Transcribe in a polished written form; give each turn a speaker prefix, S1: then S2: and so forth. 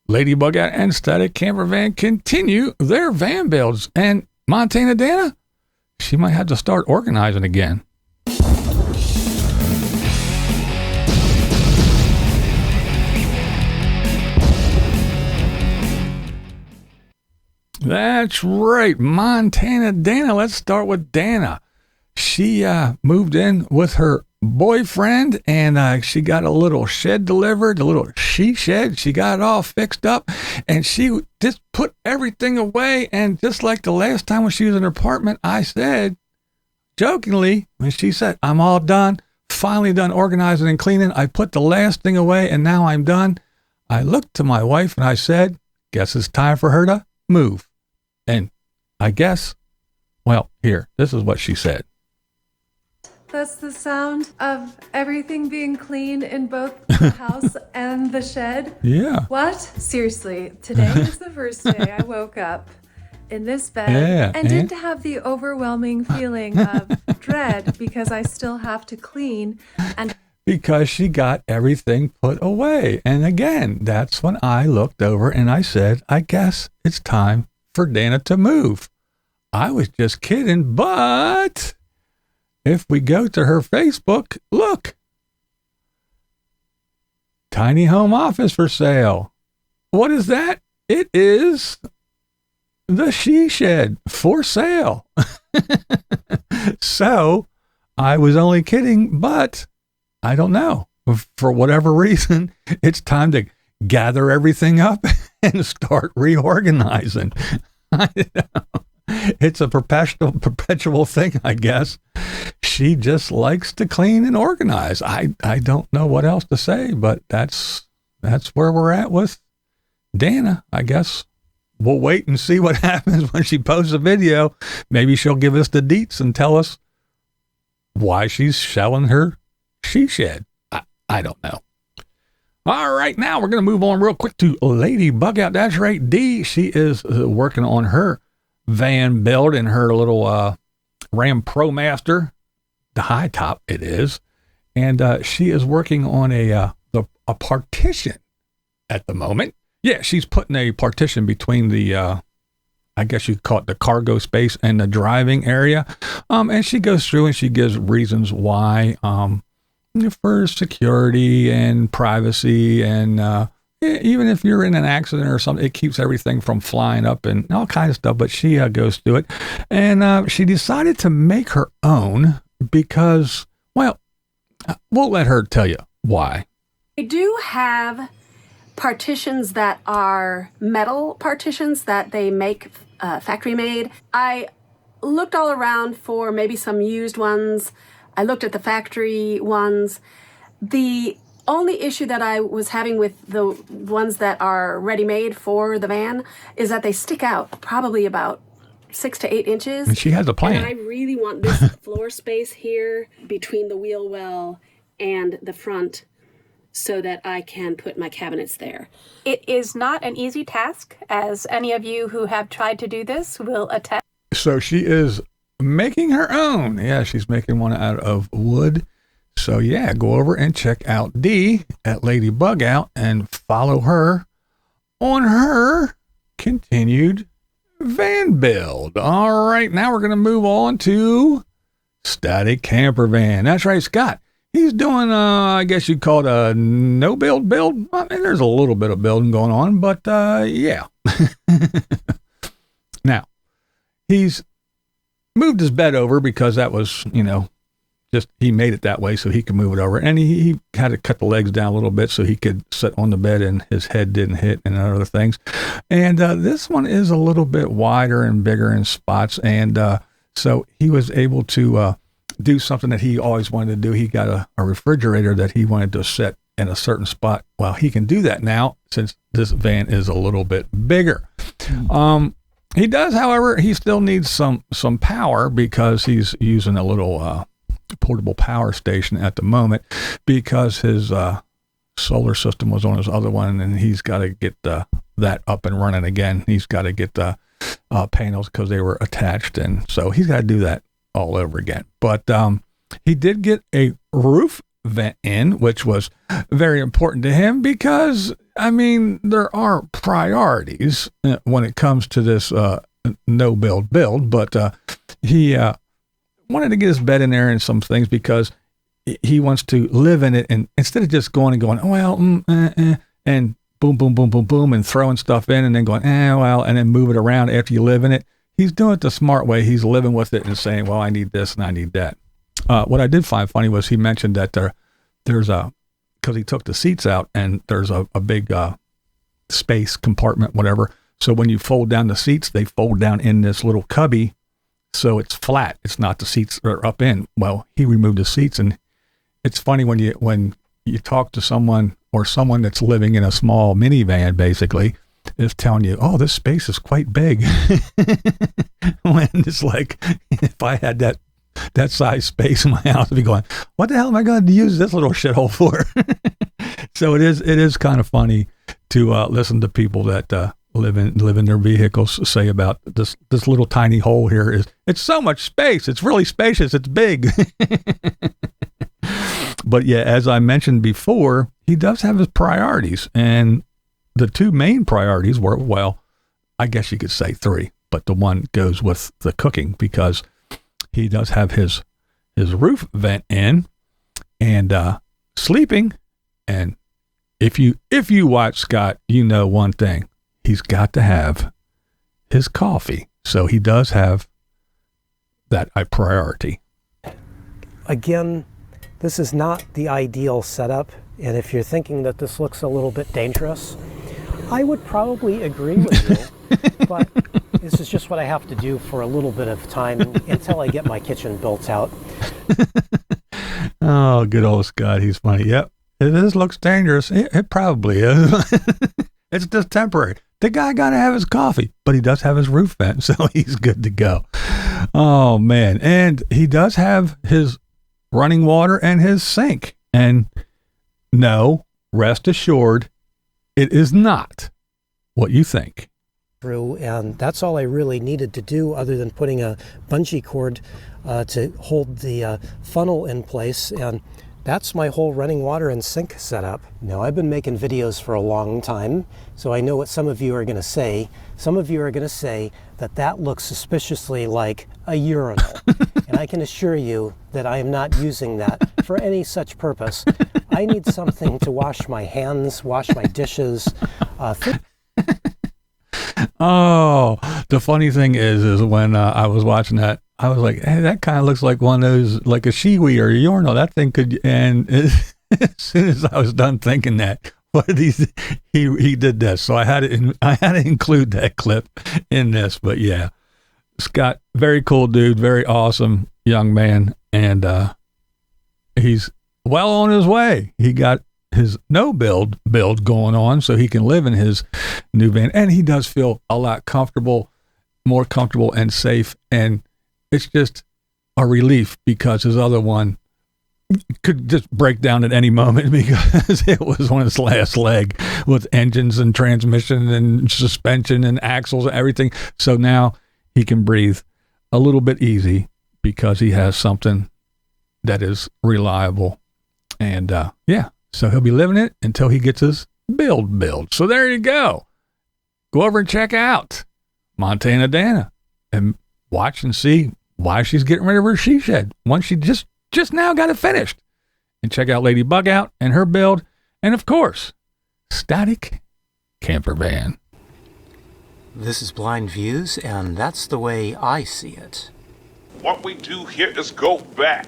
S1: Lady Bugout and Static Campervan continue their van builds. And Montana Danna, she might have to start organizing again. That's right, Montana Danna. Let's start with Danna. She moved in with her boyfriend, and she got a little shed delivered, a little she shed. She got it all fixed up, and she just put everything away. And just like the last time when she was in her apartment, I said, jokingly, when she said, I'm all done, finally done organizing and cleaning, I put the last thing away, and now I'm done. I looked to my wife, and I said, guess it's time for her to move. And I guess, well, here, this is what she said.
S2: That's the sound of everything being clean in both the house and the shed?
S1: Yeah.
S2: What? Seriously, today is the first day I woke up in this bed and didn't have the overwhelming feeling of dread because I still have to clean. And
S1: because she got everything put away. And again, that's when I looked over and I said, I guess it's time for Danna to move. I was just kidding, but if we go to her Facebook, look, tiny home office for sale. What is that? It is the she shed for sale. So I was only kidding, but I don't know. For whatever reason, it's time to gather everything up and start reorganizing. I know. It's a perpetual thing, I guess. She just likes to clean and organize. I don't know what else to say, but that's where we're at with Danna. I guess we'll wait and see what happens when she posts a video. Maybe she'll give us the deets and tell us why she's selling her she shed. I don't know. All right, now we're going to move on real quick to Lady Bugout. That's right, D. She is working on her van build in her little Ram ProMaster, the high top it is, and she is working on a partition at the moment. Yeah, she's putting a partition between the I guess you could call it the cargo space and the driving area. And she goes through and she gives reasons why, for security and privacy, and even if you're in an accident or something, it keeps everything from flying up and all kinds of stuff. But she goes through it, and she decided to make her own because, well, we'll let her tell you why.
S3: I do have partitions that are metal partitions that they make factory made. I looked all around for maybe some used ones. I looked at the factory ones. The only issue that I was having with the ones that are ready-made for the van is that they stick out probably about 6 to 8 inches.
S1: And she has a plan.
S3: And I really want this floor space here between the wheel well and the front so that I can put my cabinets there.
S4: It is not an easy task, as any of you who have tried to do this will attest.
S1: So she is making her own. Yeah, she's making one out of wood. So yeah, go over and check out D at Lady Bugout and follow her on her continued van build. All right, now we're going to move on to Static Campervan. That's right, Scott. He's doing, I guess you'd call it a no-build build. I mean, there's a little bit of building going on, but yeah. Now, he's moved his bed over because that was, just he made it that way so he could move it over. And he had to cut the legs down a little bit so he could sit on the bed and his head didn't hit and other things. And this one is a little bit wider and bigger in spots. And so he was able to do something that he always wanted to do. He got a refrigerator that he wanted to set in a certain spot. Well, he can do that now since this van is a little bit bigger. He does, however, he still needs some power because he's using a little portable power station at the moment because his solar system was on his other one, and he's got to get that up and running again. He's got to get the panels because they were attached, and so he's got to do that all over again. But he did get a roof vent in, which was very important to him because, I mean, there are priorities when it comes to this no build, but he wanted to get his bed in there and some things because he wants to live in it. And instead of just going, oh, well, and boom, boom, boom, boom, boom, and throwing stuff in and then going, well, and then move it around after you live in it, he's doing it the smart way. He's living with it and saying, well, I need this and I need that. What I did find funny was he mentioned that there's because he took the seats out and there's a big space compartment, whatever. So when you fold down the seats, they fold down in this little cubby. So it's flat. It's not the seats are up in. Well, he removed the seats, and it's funny when you talk to someone or someone that's living in a small minivan, basically, is telling you, oh, this space is quite big. When it's like, if I had that size space in my house, I'd be going, what the hell am I going to use this little shithole for? So it is kind of funny to listen to people that live in their vehicles say about this little tiny hole here it's so much space. It's really spacious. It's big. But yeah, as I mentioned before, he does have his priorities, and the two main priorities were, well, I guess you could say three, but the one goes with the cooking because he does have his roof vent in and sleeping. And if you watch Scott, you know one thing. He's got to have his coffee. So he does have that a priority.
S5: Again, this is not the ideal setup. And if you're thinking that this looks a little bit dangerous, I would probably agree with you. But this is just what I have to do for a little bit of time until I get my kitchen built out.
S1: Oh, good old Scott. He's funny. Yep. This looks dangerous. It probably is. It's just temporary. The guy got to have his coffee, but he does have his roof vent, so he's good to go. Oh, man. And he does have his running water and his sink. And no, rest assured, it is not what you think.
S5: Through, and that's all I really needed to do other than putting a bungee cord to hold the funnel in place. And that's my whole running water and sink setup. Now, I've been making videos for a long time, so I know what some of you are going to say. Some of you are going to say that looks suspiciously like a urinal. And I can assure you that I am not using that for any such purpose. I need something to wash my hands, wash my dishes.
S1: Oh, the funny thing is when I was watching that, I was like, hey, that kind of looks like one of those, like a shiwi or a urinal. That thing could, and as soon as I was done thinking that, what did he did this. So I had to include that clip in this. But yeah, Scott, very cool dude, very awesome young man. And he's well on his way. He got his no build going on so he can live in his new van. And he does feel a lot more comfortable and safe. And it's just a relief because his other one could just break down at any moment because it was on its last leg with engines and transmission and suspension and axles and everything. So now he can breathe a little bit easy because he has something that is reliable. And yeah, so he'll be living it until he gets his build. So there you go. Go over and check out Montana Danna and watch and see why she's getting rid of her she shed once she just now got it finished. And check out Lady Bugout and her build. And of course, Static Campervan.
S6: This is Blind Views, and that's the way I see it.
S7: What we do here is go back.